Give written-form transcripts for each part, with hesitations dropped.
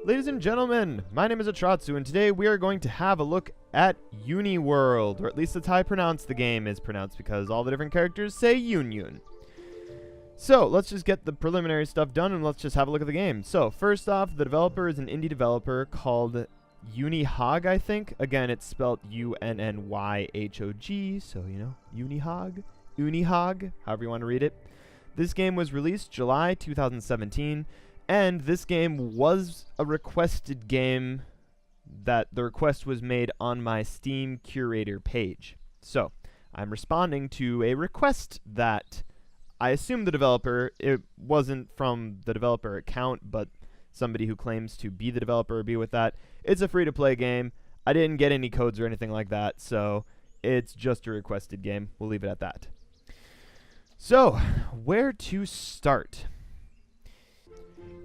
Ladies and gentlemen, my name is Atratzu, and today we are going to have a look at UnnyWorld, or at least that's how I pronounce the game is pronounced, because all the different characters say Yun. So, let's just get the preliminary stuff done, and let's just have a look at the game. So, first off, the developer is an indie developer called Unnyhog, I think. Again, it's spelled Unnyhog, so, you know, Unnyhog, however you want to read it. This game was released July 2017. And this game was a requested game that the request was made on my Steam curator page. So, I'm responding to a request that I assume the developer, it wasn't from the developer account, but somebody who claims to be the developer or be with that. It's a free-to-play game. I didn't get any codes or anything like that, so it's just a requested game. We'll leave it at that. So, where to start?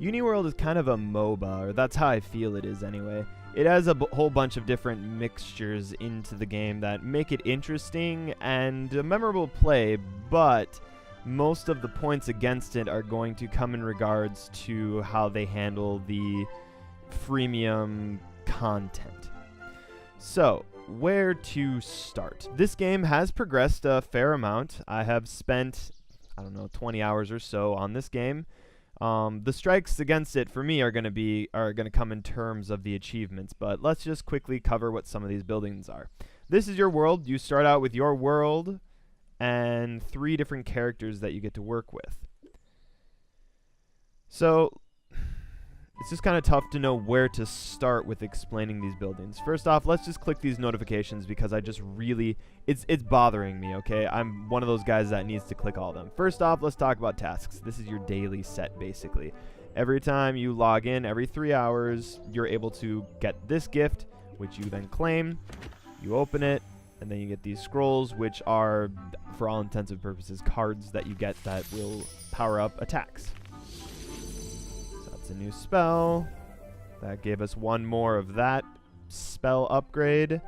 UnnyWorld is kind of a MOBA, or that's how I feel it is anyway. It has a whole bunch of different mixtures into the game that make it interesting and a memorable play, but most of the points against it are going to come in regards to how they handle the freemium content. So, where to start? This game has progressed a fair amount. I have spent, I don't know, 20 hours or so on this game. The strikes against it for me are going to come in terms of the achievements, but let's just quickly cover what some of these buildings are. This is your world. You start out with your world and 3 different characters that you get to work with. So it's just kind of tough to know where to start with explaining these buildings. First off, let's just click these notifications because I just really, it's bothering me, okay? I'm one of those guys that needs to click all of them. First off, let's talk about tasks. This is your daily set, basically. Every time you log in, every 3 hours, you're able to get this gift, which you then claim. You open it, and then you get these scrolls, which are, for all intents and purposes, cards that you get that will power up attacks. A new spell that gave us 1 more of that spell upgrade,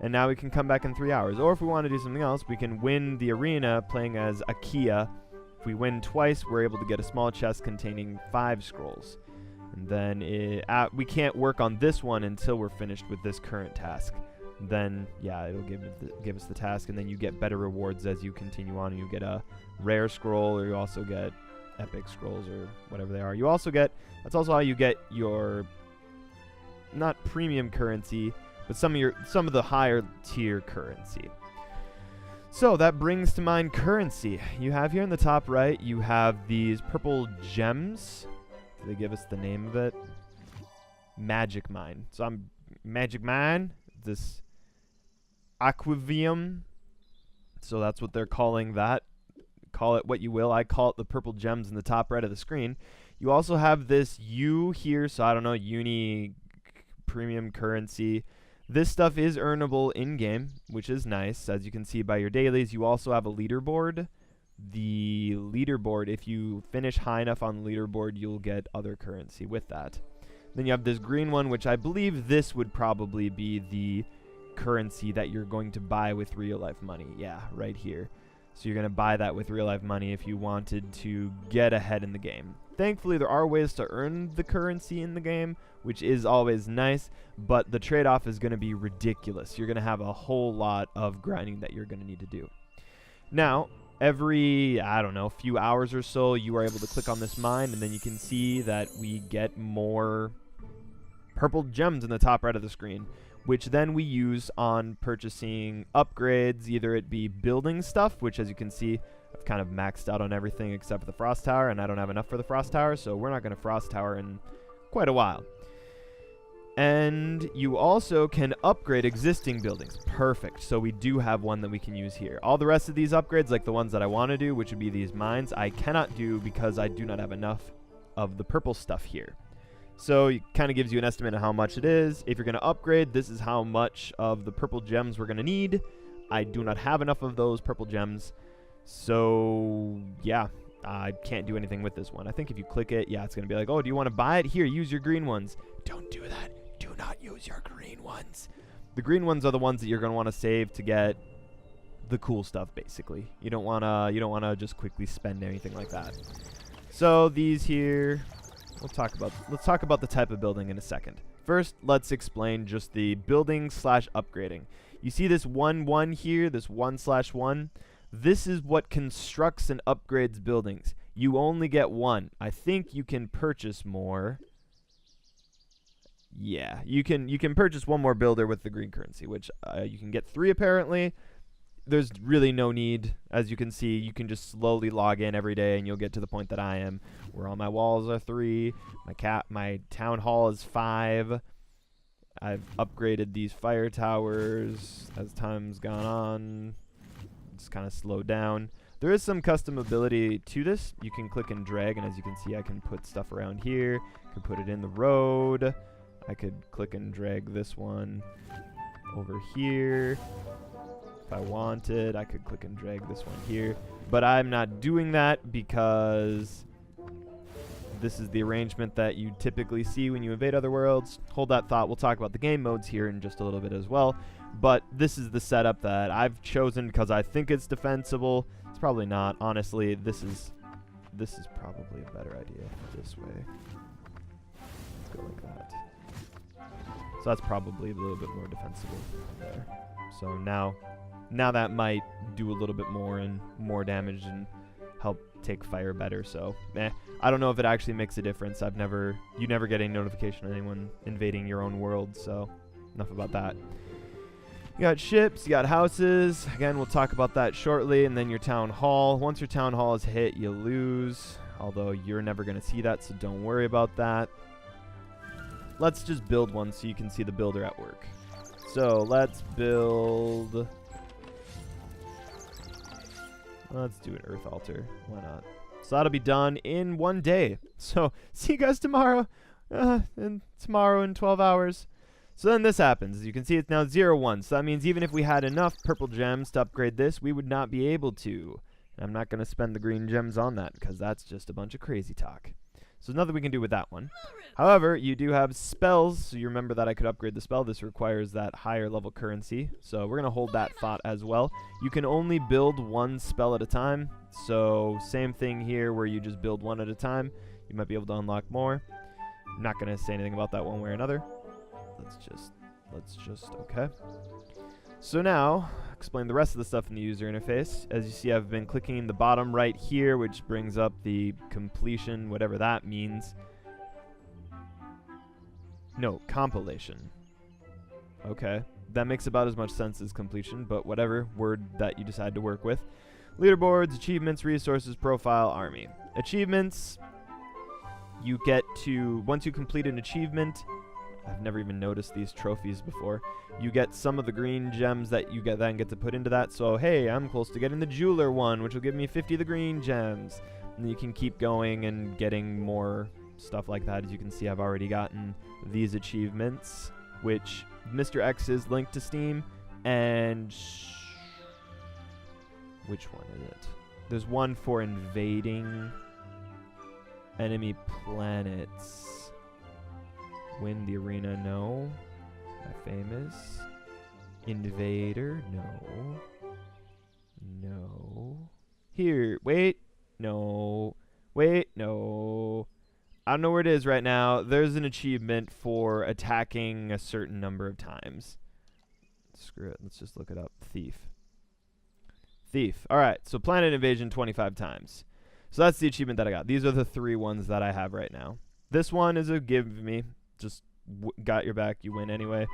and now we can come back in 3 hours. Or if we want to do something else, we can win the arena playing as Akia. If we win twice, we're able to get a small chest containing 5 scrolls, and then we can't work on this one until we're finished with this current task. Then yeah, it'll give us the task, and then you get better rewards as you continue on, and you get a rare scroll, or you also get epic scrolls or whatever they are. You also get, that's also how you get your, not premium currency, but some of the higher tier currency. So that brings to mind currency. You have here in the top right, you have these purple gems. Do they give us the name of it? Magic mine. So I'm magic mine, this aquivium. So that's what they're calling that. Call it what you will. I call it the purple gems in the top right of the screen. You also have this U here, so I don't know, uni premium currency. This stuff is earnable in-game, which is nice. As you can see by your dailies, you also have a leaderboard. The leaderboard, if you finish high enough on the leaderboard, you'll get other currency with that. Then you have this green one, which I believe this would probably be the currency that you're going to buy with real-life money. Yeah, right here. So you're going to buy that with real-life money if you wanted to get ahead in the game. Thankfully, there are ways to earn the currency in the game, which is always nice, but the trade-off is going to be ridiculous. You're going to have a whole lot of grinding that you're going to need to do. Now, every, I don't know, few hours or so, you are able to click on this mine, and then you can see that we get more purple gems in the top right of the screen, which then we use on purchasing upgrades, either it be building stuff, which as you can see, I've kind of maxed out on everything except for the frost tower, and I don't have enough for the frost tower, so we're not going to frost tower in quite a while. And you also can upgrade existing buildings. Perfect. So we do have one that we can use here. All the rest of these upgrades, like the ones that I want to do, which would be these mines, I cannot do because I do not have enough of the purple stuff here. So it kind of gives you an estimate of how much it is. If you're going to upgrade, this is how much of the purple gems we're going to need. I do not have enough of those purple gems. So yeah, I can't do anything with this one. I think if you click it, yeah, it's going to be like, oh, do you want to buy it? Here, use your green ones. Don't do that. Do not use your green ones. The green ones are the ones that you're going to want to save to get the cool stuff, basically. You don't want to just quickly spend anything like that. So these here, let's talk about the type of building in a second. First, let's explain just the building slash upgrading. You see this 1-1 here, this 1/1. This is what constructs and upgrades buildings. You only get one. I think you can purchase more. Yeah, you can purchase one more builder with the green currency, which you can get 3 apparently. There's really no need. As you can see, you can just slowly log in every day and you'll get to the point that I am, where all my walls are 3, my town hall is 5. I've upgraded these fire towers as time's gone on. It's kind of slowed down. There is some custom ability to this. You can click and drag, and as you can see, I can put stuff around here. I can put it in the road. I could click and drag this one over here. If I wanted, I could click and drag this one here. But I'm not doing that because this is the arrangement that you typically see when you invade other worlds. Hold that thought. We'll talk about the game modes here in just a little bit as well. But this is the setup that I've chosen because I think it's defensible. It's probably not. Honestly, this is probably a better idea this way. Let's go like that. So that's probably a little bit more defensible there. So now that might do a little bit more and more damage and help take fire better. So I don't know if it actually makes a difference. You never get any notification of anyone invading your own world. So enough about that. You got ships, you got houses. Again, we'll talk about that shortly. And then your town hall. Once your town hall is hit, you lose. Although you're never going to see that, so don't worry about that. Let's just build one so you can see the builder at work. So let's build... Let's do an earth altar. Why not? So that'll be done in 1 day. So see you guys tomorrow. Tomorrow in 12 hours. So then this happens. As you can see, it's now 0-1. So that means even if we had enough purple gems to upgrade this, we would not be able to. And I'm not going to spend the green gems on that because that's just a bunch of crazy talk. So nothing we can do with that one. However, you do have spells. So you remember that I could upgrade the spell. This requires that higher level currency. So we're going to hold that thought as well. You can only build 1 spell at a time. So same thing here where you just build 1 at a time. You might be able to unlock more. I'm not going to say anything about that one way or another. Let's just, okay. So now, explain the rest of the stuff in the user interface. As you see, I've been clicking the bottom right here, which brings up the completion, whatever that means. No, compilation. Okay, that makes about as much sense as completion, but whatever word that you decide to work with. Leaderboards, achievements, resources, profile, army. Achievements, you get to, once you complete an achievement, I've never even noticed these trophies before. You get some of the green gems that you then get to put into that. So, hey, I'm close to getting the jeweler one, which will give me 50 of the green gems. And you can keep going and getting more stuff like that. As you can see, I've already gotten these achievements, which Mr. X is linked to Steam. And which one is it? There's one for invading enemy planets. Win the arena, no. My famous invader, no. No. Here, wait. No. Wait, no. I don't know where it is right now. There's an achievement for attacking a certain number of times. Screw it. Let's just look it up. Thief. Thief. All right. So planet invasion 25 times. So that's the achievement that I got. These are the 3 ones that I have right now. This one is a give me. Just got your back, you win anyway.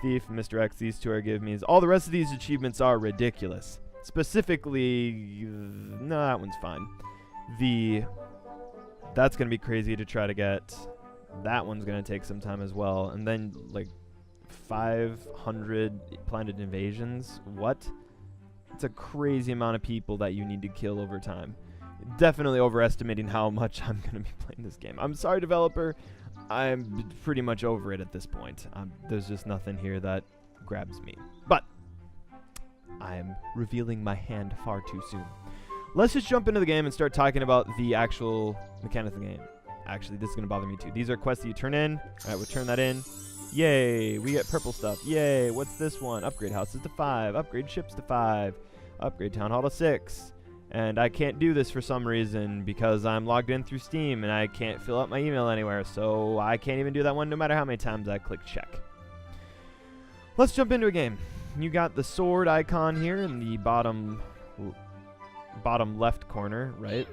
Thief, Mr. X, these 2 are give me's. All the rest of these achievements are ridiculous. Specifically, no, that one's fine. That's going to be crazy to try to get. That one's going to take some time as well. And then, like, 500 planet invasions. What? It's a crazy amount of people that you need to kill over time. Definitely overestimating how much I'm going to be playing this game. I'm sorry, developer. I'm pretty much over it at this point. There's just nothing here that grabs me. But I'm revealing my hand far too soon. Let's just jump into the game and start talking about the actual mechanics of the game. Actually, this is going to bother me too. These are quests that you turn in. All right, we'll turn that in. Yay, we get purple stuff. Yay, what's this one? Upgrade houses to 5. Upgrade ships to 5. Upgrade town hall to 6. And I can't do this for some reason because I'm logged in through Steam and I can't fill out my email anywhere, so I can't even do that one no matter how many times I click check. Let's jump into a game. You got the sword icon here in the bottom left corner, right?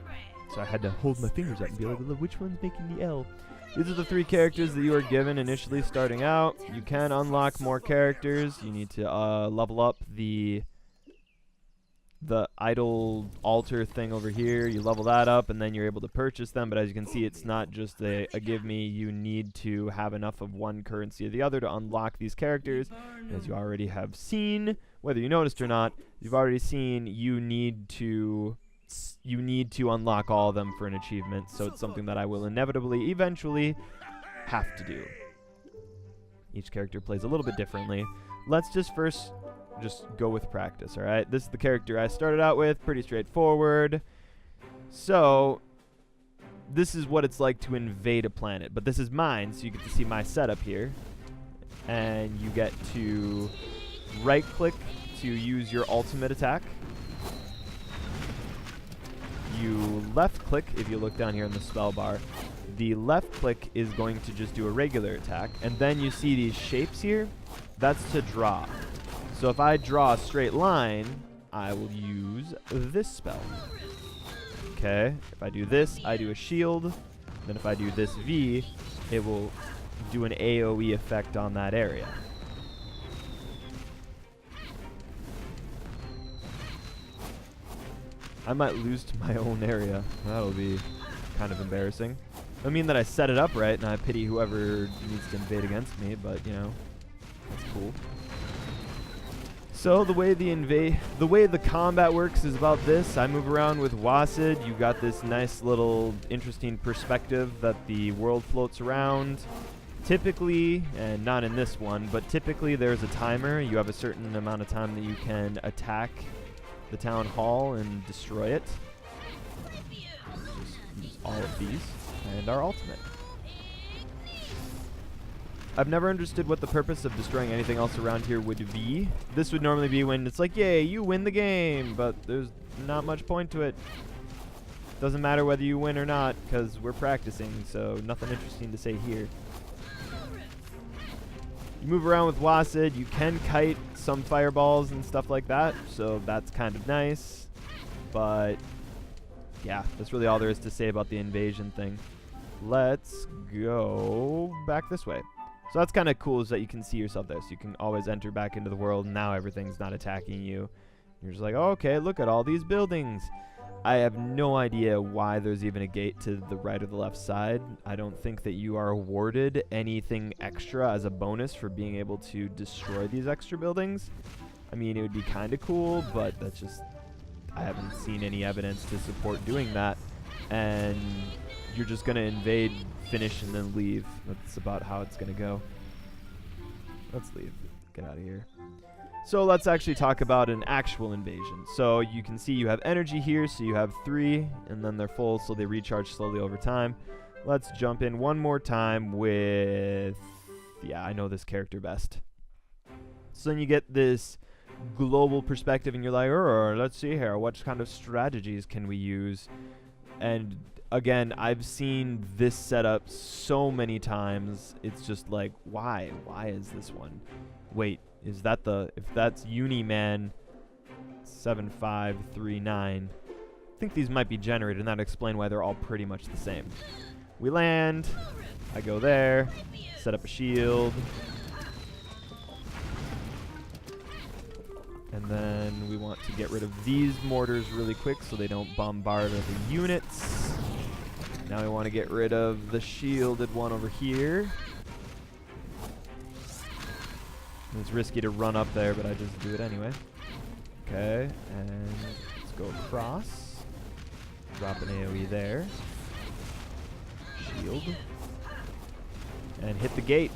So I had to hold my fingers up and be like, which one's making the L? These are the 3 characters that you are given initially starting out. You can unlock more characters. You need to level up the idol altar thing over here. You level that up and then you're able to purchase them, but as you can see, it's not just a give me. You need to have enough of one currency or the other to unlock these characters. As you already have seen, whether you noticed or not, you've already seen you need to unlock all of them for an achievement, so it's something that I will inevitably eventually have to do. Each character plays a little bit differently. Let's just first go with practice, alright? This is the character I started out with, pretty straightforward. So, this is what it's like to invade a planet, but this is mine, so you get to see my setup here. And you get to right-click to use your ultimate attack. You left-click, if you look down here in the spell bar, the left-click is going to just do a regular attack, and then you see these shapes here, that's to draw. So if I draw a straight line, I will use this spell. Okay, if I do this, I do a shield. Then if I do this V, it will do an AoE effect on that area. I might lose to my own area. That'll be kind of embarrassing. I mean that I set it up right, and I pity whoever needs to invade against me, but, you know, that's cool. So the way the combat works is about this. I move around with Wasid. You got this nice little interesting perspective that the world floats around. Typically, and not in this one, but typically there's a timer. You have a certain amount of time that you can attack the town hall and destroy it. Just use all of these and our ultimate. I've never understood what the purpose of destroying anything else around here would be. This would normally be when it's like, yay, you win the game, but there's not much point to it. Doesn't matter whether you win or not, because we're practicing, so nothing interesting to say here. You move around with Wasid, you can kite some fireballs and stuff like that, so that's kind of nice. But, yeah, that's really all there is to say about the invasion thing. Let's go back this way. So that's kind of cool, is that you can see yourself there. So you can always enter back into the world, and now everything's not attacking you. You're just like, oh, okay, look at all these buildings. I have no idea why there's even a gate to the right or the left side. I don't think that you are awarded anything extra as a bonus for being able to destroy these extra buildings. I mean, it would be kind of cool, but that's just, I haven't seen any evidence to support doing that. And you're just going to invade, finish, and then leave. That's about how it's going to go. Let's leave. Get out of here. So let's actually talk about an actual invasion. So you can see you have energy here, so you have 3, and then they're full, so they recharge slowly over time. Let's jump in one more time with, yeah, I know this character best. So then you get this global perspective, and you're like, let's see here, what kind of strategies can we use? And again, I've seen this setup so many times, it's just like, why? Why is this one? Wait, is that if that's Uniman 7539, I think these might be generated, and that'll explain why they're all pretty much the same. We land, I go there, set up a shield, and then we want to get rid of these mortars really quick so they don't bombard other units. Now we want to get rid of the shielded one over here. It's risky to run up there, but I just do it anyway. Okay, and let's go across. Drop an AoE there. Shield. And hit the gate.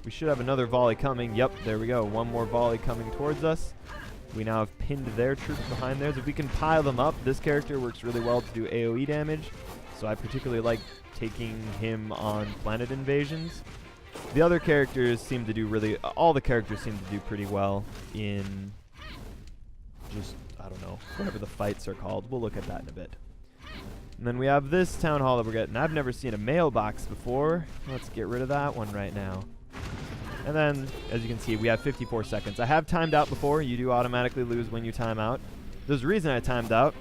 We should have another volley coming. Yep, there we go. One more volley coming towards us. We now have pinned their troops behind theirs. If we can pile them up, this character works really well to do AoE damage. So I particularly like taking him on planet invasions. The other characters seem to do all the characters seem to do pretty well in just I don't know, whatever the fights are called. We'll look at that in a bit. And then we have this town hall that we're getting. I've never seen a mailbox before. Let's get rid of that one right now. And then, as you can see, we have 54 seconds. I have timed out before. You do automatically lose when you time out. There's a reason I timed out.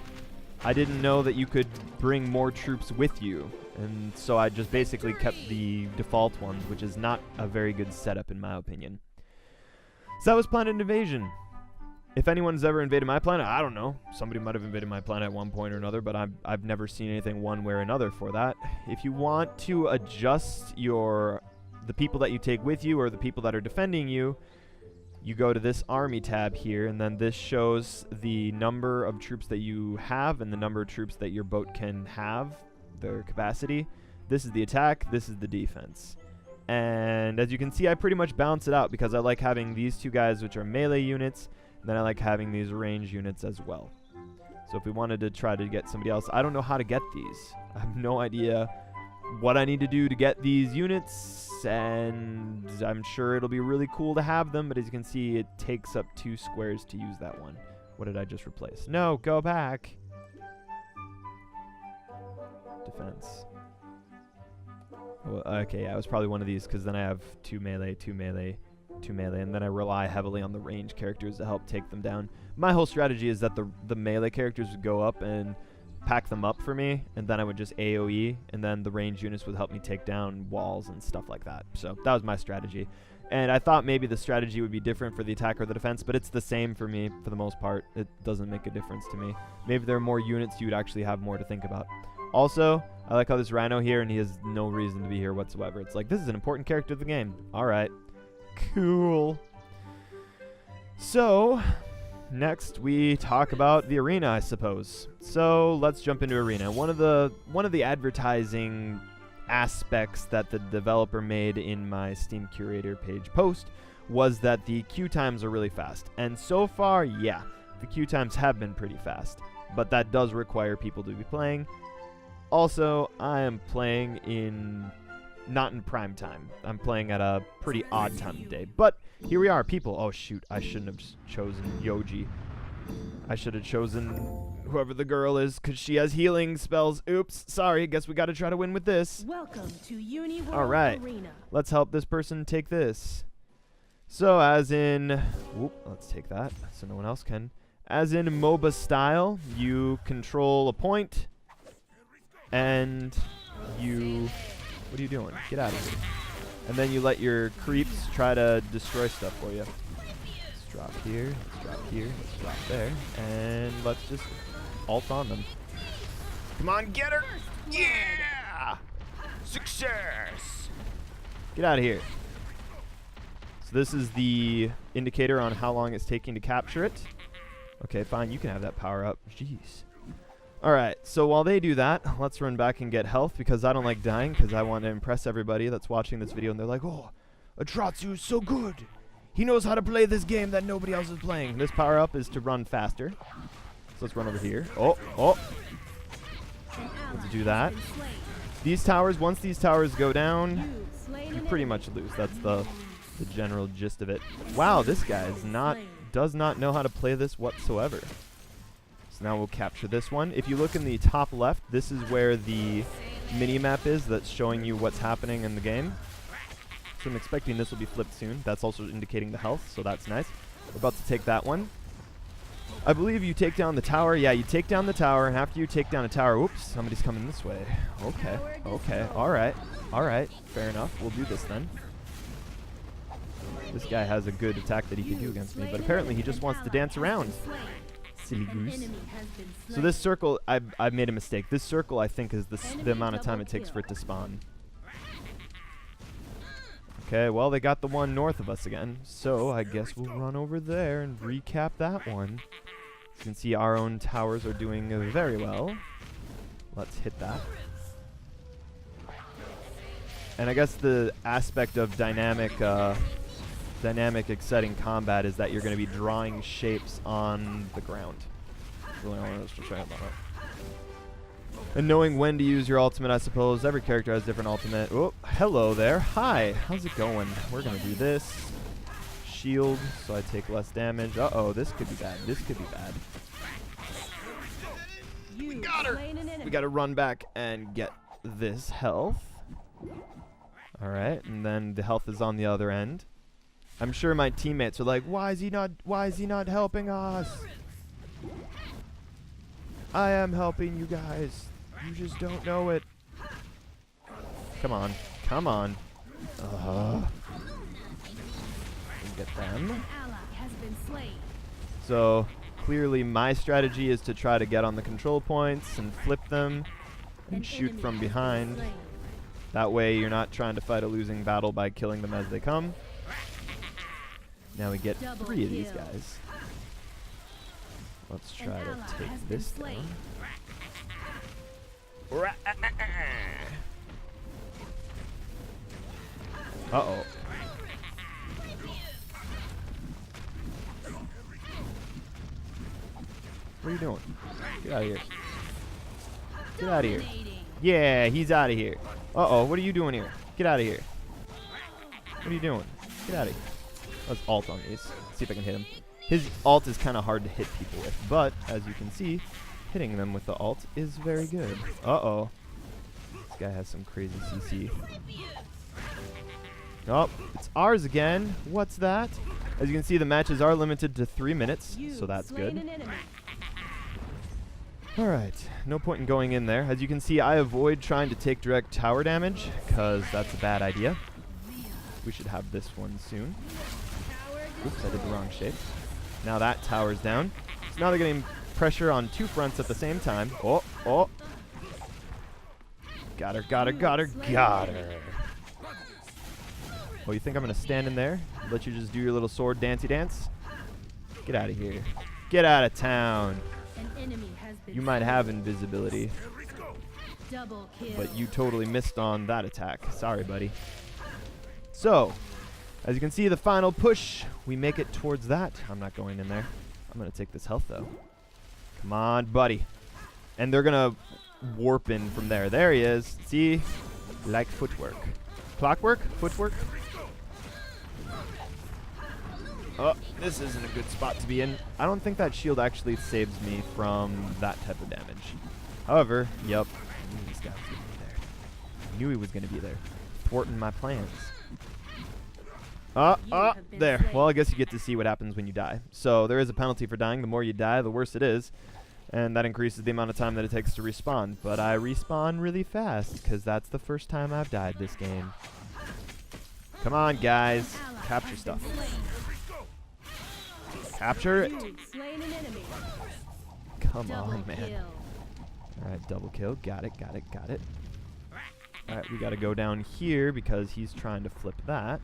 I didn't know that you could bring more troops with you. And so I just basically kept the default ones, which is not a very good setup in my opinion. So that was Planet Invasion. If anyone's ever invaded my planet, I don't know. Somebody might have invaded my planet at one point or another, but I've never seen anything one way or another for that. If you want to adjust the people that you take with you or the people that are defending you, you go to this army tab here, and then this shows the number of troops that you have and the number of troops that your boat can have, their capacity. This is the attack, this is the defense. And as you can see, I pretty much balance it out because I like having these two guys, which are melee units, and then I like having these range units as well. So if we wanted to try to get somebody else, I don't know how to get these. I have no idea what I need to do to get these units, and I'm sure it'll be really cool to have them, but as you can see, it takes up 2 squares to use that one. What did I just replace? No, go back. Defense. Well, okay, yeah, it was probably one of these because then I have 2 melee, 2 melee, 2 melee, and then I rely heavily on the range characters to help take them down. My whole strategy is that the melee characters would go up and pack them up for me, and then I would just AoE, and then the range units would help me take down walls and stuff like that. So that was my strategy. And I thought maybe the strategy would be different for the attack or the defense, but it's the same for me for the most part. It doesn't make a difference to me. Maybe there are more units, you would actually have more to think about. Also, I like how this Rhino here, and he has no reason to be here whatsoever. It's like, this is an important character of the game. Alright. Cool. So, next we talk about the arena, I suppose. So, let's jump into arena. One of the advertising aspects that the developer made in my Steam Curator page post was that the queue times are really fast. And so far, yeah, the queue times have been pretty fast. But that does require people to be playing. Also, I am playing not in prime time. I'm playing at a pretty odd time of day. But here we are, people. Oh, shoot. I shouldn't have chosen Yoji. I should have chosen whoever the girl is because she has healing spells. Oops. Sorry. Guess we got to try to win with this. Welcome to UnnyWorld All right. Arena. Let's help this person take this. So, as in... Whoop. Let's take that so no one else can. As in MOBA style, you control a point... And you... What are you doing? Get out of here. And then you let your creeps try to destroy stuff for you. Let's drop here. Let's drop here. Let's drop there. And let's just ult on them. Come on, get her! Yeah! Success! Get out of here. So this is the indicator on how long it's taking to capture it. Okay, fine. You can have that power up. Jeez. Alright, so while they do that, let's run back and get health because I don't like dying because I want to impress everybody that's watching this video and they're like, oh, Atratzu is so good. He knows how to play this game that nobody else is playing. This power up is to run faster. So let's run over here. Oh. Let's do that. These towers, once these towers go down, you pretty much lose. That's the general gist of it. Wow, this guy does not know how to play this whatsoever. So now we'll capture this one. If you look in the top left, this is where the mini-map is that's showing you what's happening in the game. So I'm expecting this will be flipped soon. That's also indicating the health, so that's nice. We're about to take that one. I believe you take down the tower. Yeah, you take down the tower, and after you take down a tower... Oops, somebody's coming this way. Okay, alright. Fair enough. We'll do this then. This guy has a good attack that he can do against me, but apparently he just wants to dance around. Silly goose. So this circle, I've made a mistake. This circle, I think, is the amount of time it takes for it to spawn. Okay, well, they got the one north of us again. So I guess we'll run over there and recap that one. You can see our own towers are doing very well. Let's hit that. And I guess the aspect of dynamic exciting combat is that you're going to be drawing shapes on the ground. That's really all I was to say about that. And knowing when to use your ultimate, I suppose. Every character has different ultimate. Oh, hello there. Hi. How's it going? We're going to do this. Shield, so I take less damage. Uh-oh, this could be bad. This could be bad. We got her. We got to run back and get this health. All right, and then the health is on the other end. I'm sure my teammates are like, why is he not helping us? I am helping you guys. You just don't know it. Come on. Come on. Get them. So clearly my strategy is to try to get on the control points and flip them and shoot from behind. That way you're not trying to fight a losing battle by killing them as they come. Now we get 3 of these guys. Let's try to take this down. Uh-oh. What are you doing? Get out of here. Get out of here. Yeah, he's out of here. Uh-oh, what are you doing here? Get out of here. What are you doing? Get out of here. Let's ult on these. See if I can hit him. His ult is kind of hard to hit people with, but as you can see, hitting them with the ult is very good. Uh-oh. This guy has some crazy CC. Oh, it's ours again. What's that? As you can see, the matches are limited to 3 minutes, so that's good. Alright, no point in going in there. As you can see, I avoid trying to take direct tower damage, because that's a bad idea. We should have this one soon. Oops, I did the wrong shape. Now that tower's down. So now they're getting pressure on 2 fronts at the same time. Oh, oh. Got her, got her, got her, got her. Oh, you think I'm going to stand in there? Let you just do your little sword dancey dance? Get out of here. Get out of town. You might have invisibility, but you totally missed on that attack. Sorry, buddy. So, as you can see, the final push, we make it towards that. I'm not going in there. I'm going to take this health, though. Come on, buddy. And they're going to warp in from there. There he is. See? Like footwork. Clockwork? Footwork? Oh, this isn't a good spot to be in. I don't think that shield actually saves me from that type of damage. However, yep. I knew this guy was going to be there. I knew he was going to be there. Thwarting my plans. There. Well, I guess you get to see what happens when you die. So there is a penalty for dying. The more you die, the worse it is. And that increases the amount of time that it takes to respawn. But I respawn really fast, because that's the first time I've died this game. Come on, guys. Capture stuff. Capture it. Come on, man. Alright, double kill. Got it, got it, got it. Alright, we gotta go down here because he's trying to flip that.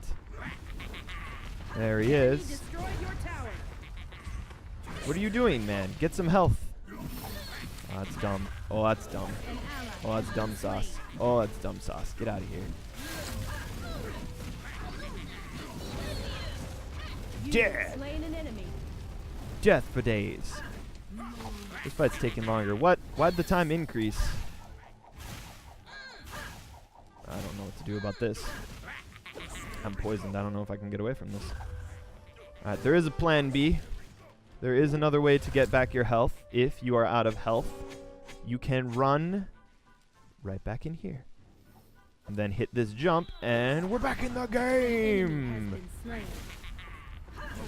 There he is. What are you doing, man? Get some health. Oh, that's dumb. Oh, that's dumb. Oh, that's dumb sauce. Oh, that's dumb sauce. Get out of here. Dead. Death for days. This fight's taking longer. What? Why'd the time increase? I don't know what to do about this. I'm poisoned. I don't know if I can get away from this. Alright, there is a plan B. There is another way to get back your health. If you are out of health, you can run right back in here. And then hit this jump, and we're back in the game!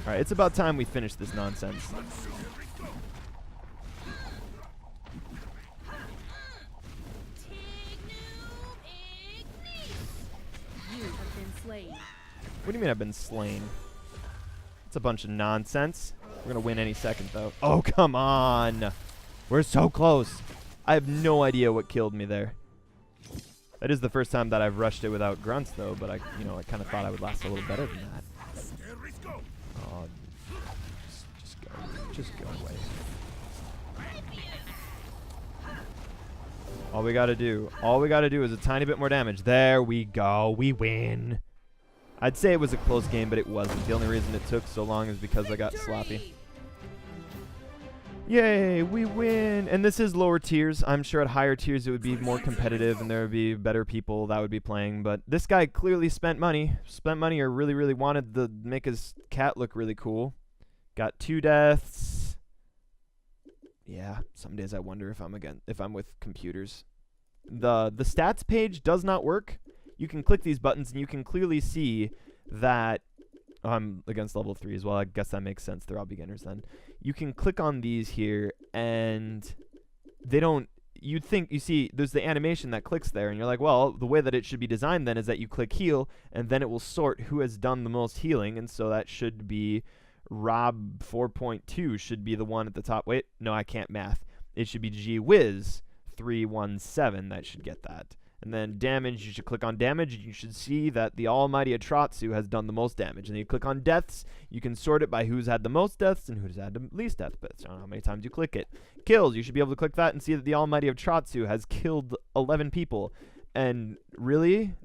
Alright, it's about time we finish this nonsense. What do you mean I've been slain? It's a bunch of nonsense. We're going to win any second, though. Oh, come on! We're so close! I have no idea what killed me there. That is the first time that I've rushed it without grunts, though, but I kind of thought I would last a little better than that. Oh, just go. Just go away. All we gotta do is a tiny bit more damage. There we go. We win. I'd say it was a close game, but it wasn't. The only reason it took so long is because I got sloppy. Yay, we win. And this is lower tiers. I'm sure at higher tiers it would be more competitive and there would be better people that would be playing. But this guy clearly spent money. Spent money or really, really wanted to make his cat look really cool. Got 2 deaths. Yeah, some days I wonder if I'm with computers. The stats page does not work. You can click these buttons and you can clearly see that I'm against level 3 as well. I guess that makes sense. They're all beginners then. You can click on these here and they don't, you'd think, you see, there's the animation that clicks there and you're like, well, the way that it should be designed then is that you click heal and then it will sort who has done the most healing, and so that should be Rob 4.2 should be the one at the top. Wait, no, I can't math. It should be Gwiz 317 that should get that. And then damage, you should click on damage. You should see that the almighty Atratzu has done the most damage. And then you click on deaths. You can sort it by who's had the most deaths and who's had the least deaths. But I don't know how many times you click it. Kills, you should be able to click that and see that the almighty Atratzu has killed 11 people. And really?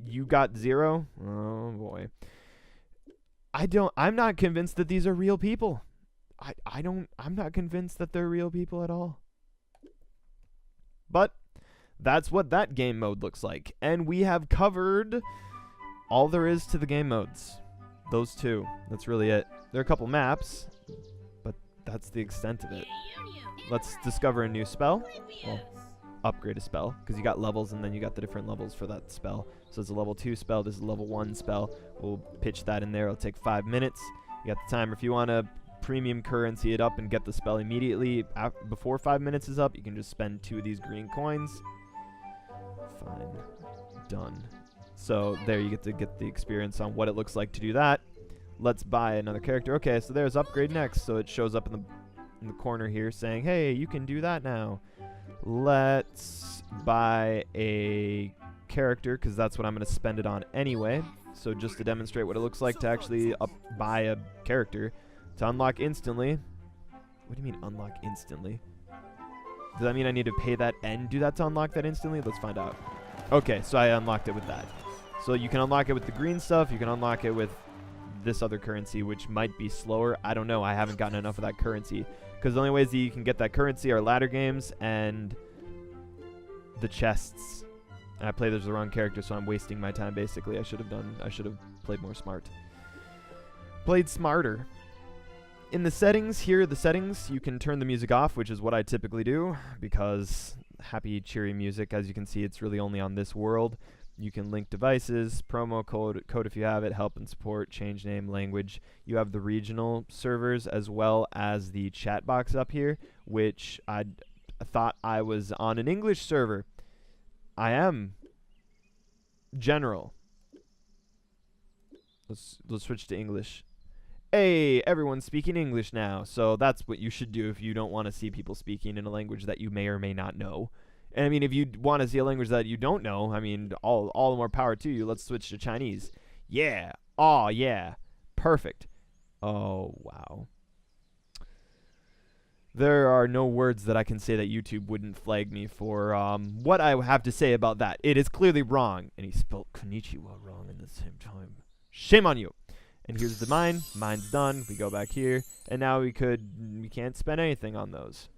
You got 0? Oh boy. I'm not convinced that these are real people. I'm not convinced that they're real people at all. But that's what that game mode looks like. And we have covered all there is to the game modes. Those two. That's really it. There are a couple maps, but that's the extent of it. Let's discover a new spell. Well, upgrade a spell, because you got levels and then you got the different levels for that spell. So it's a level 2 spell. This is a level 1 spell. We'll pitch that in there. It'll take 5 minutes. You got the timer. If you want to premium currency it up and get the spell immediately before 5 minutes is up, you can just spend 2 of these green coins. Fine. Done. So there you get to get the experience on what it looks like to do that. Let's buy another character. Okay, so there's upgrade next. So it shows up in the corner here saying, hey, you can do that now. Let's buy a character, because that's what I'm going to spend it on anyway. So just to demonstrate what it looks like to actually buy a character. To unlock instantly. What do you mean unlock instantly? Does that mean I need to pay that and do that to unlock that instantly? Let's find out. Okay, so I unlocked it with that. So you can unlock it with the green stuff. You can unlock it with this other currency, which might be slower. I don't know. I haven't gotten enough of that currency. Because the only ways that you can get that currency are ladder games and the chests. And I played as the wrong character, so I'm wasting my time, basically. I should have played more smart. Played smarter. In the settings, here are the settings. You can turn the music off, which is what I typically do, because happy, cheery music, as you can see, it's really only on this world. You can link devices, promo code if you have it, help and support, change name, language. You have the regional servers as well as the chat box up here, which I thought I was on an English server. I am general. Let's switch to English. Hey, everyone's speaking English now. So that's what you should do if you don't want to see people speaking in a language that you may or may not know. And I mean, if you want to see a language that you don't know, I mean, all the more power to you. Let's switch to Chinese. Yeah. Oh, yeah. Perfect. Oh, wow. There are no words that I can say that YouTube wouldn't flag me for what I have to say about that. It is clearly wrong. And he spelled konnichiwa wrong at the same time. Shame on you. And here's the mine. Mine's done. We go back here. And now we can't spend anything on those.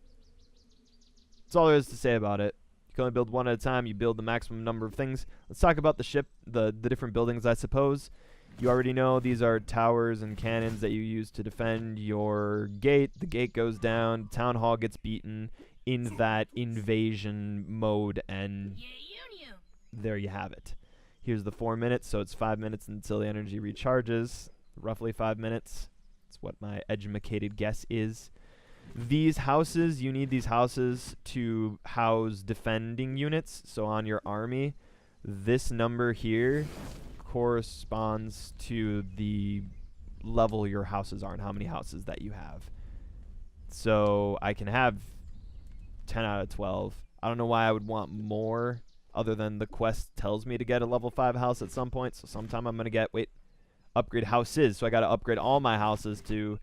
That's all there is to say about it. You can only build one at a time. You build the maximum number of things. Let's talk about the ship, the different buildings, I suppose. You already know these are towers and cannons that you use to defend your gate. The gate goes down. Town hall gets beaten in that invasion mode. And there you have it. Here's the 4 minutes. So it's 5 minutes until the energy recharges. Roughly 5 minutes. That's what my educated guess is. These houses, you need these houses to house defending units. So on your army, this number here corresponds to the level your houses are and how many houses that you have. So I can have 10 out of 12. I don't know why I would want more other than the quest tells me to get a level 5 house at some point. So sometime I'm going to get, upgrade houses. So I got to upgrade all my houses to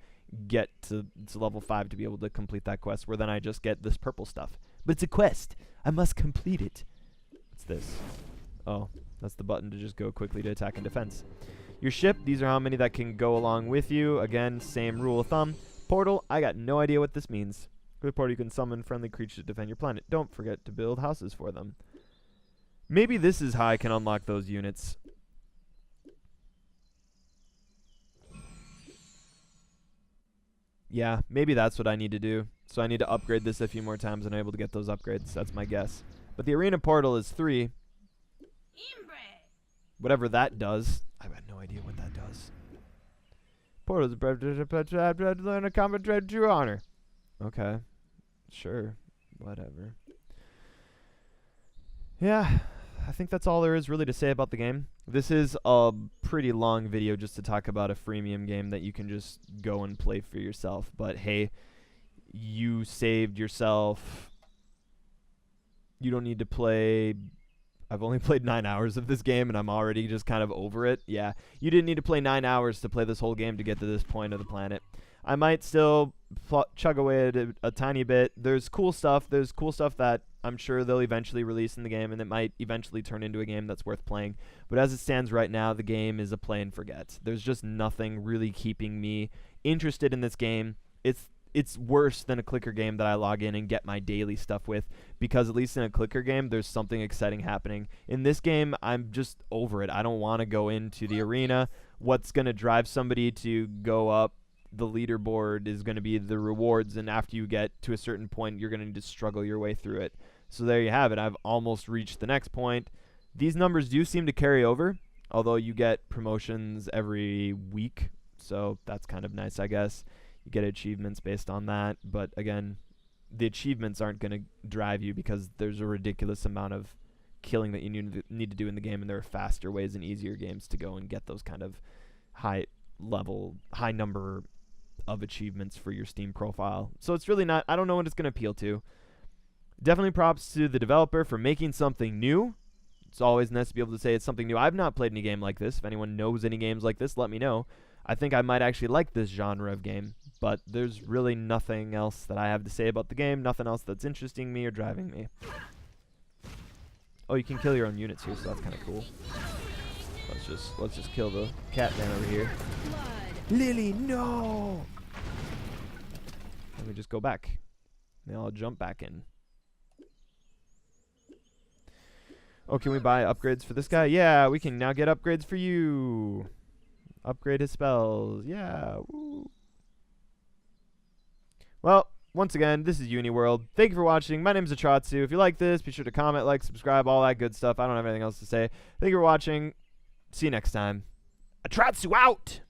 get to level 5 to be able to complete that quest, where then I just get this purple stuff. But it's a quest. I must complete it. What's this? Oh, that's the button to just go quickly to attack and defense. Your ship, these are how many that can go along with you. Again, same rule of thumb. Portal, I got no idea what this means. With portal, you can summon friendly creatures to defend your planet. Don't forget to build houses for them. Maybe this is how I can unlock those units. Yeah, maybe that's what I need to do. So I need to upgrade this a few more times and I'm able to get those upgrades. That's my guess. But the arena portal is 3. Whatever that does. I've got no idea what that does. Portal is to learn a common trade to honor. Okay. Sure. Whatever. Yeah. I think that's all there is really to say about the game. This is a pretty long video just to talk about a freemium game that you can just go and play for yourself. But hey, you saved yourself. You don't need to play. I've only played 9 hours of this game and I'm already just kind of over it. Yeah, you didn't need to play 9 hours to play this whole game to get to this point of the planet. I might still chug away at it a tiny bit. There's cool stuff. There's cool stuff that I'm sure they'll eventually release in the game and it might eventually turn into a game that's worth playing. But as it stands right now, the game is a play and forget. There's just nothing really keeping me interested in this game. It's worse than a clicker game that I log in and get my daily stuff with, because at least in a clicker game, there's something exciting happening. In this game, I'm just over it. I don't want to go into the arena. What's going to drive somebody to go up the leaderboard is going to be the rewards, and after you get to a certain point, you're going to need to struggle your way through it. So there you have it. I've almost reached the next point. These numbers do seem to carry over, although you get promotions every week, so that's kind of nice, I guess. You get achievements based on that, but again, the achievements aren't going to drive you because there's a ridiculous amount of killing that you need to do in the game, and there are faster ways and easier games to go and get those kind of high number of achievements for your Steam profile. So it's really not, I don't know what it's going to appeal to. Definitely props to the developer for making something new. It's always nice to be able to say it's something new. I've not played any game like this. If anyone knows any games like this, let me know. I think I might actually like this genre of game, but there's really nothing else that I have to say about the game, nothing else that's interesting me or driving me. Oh, you can kill your own units here, so that's kind of cool. Let's just kill the cat man over here. Lily, no! Let me just go back. Then I'll jump back in. Oh, can we buy upgrades for this guy? Yeah, we can now get upgrades for you. Upgrade his spells. Yeah. Woo. Well, once again, this is UnnyWorld. Thank you for watching. My name is Atratzu. If you like this, be sure to comment, like, subscribe, all that good stuff. I don't have anything else to say. Thank you for watching. See you next time. Atratzu out!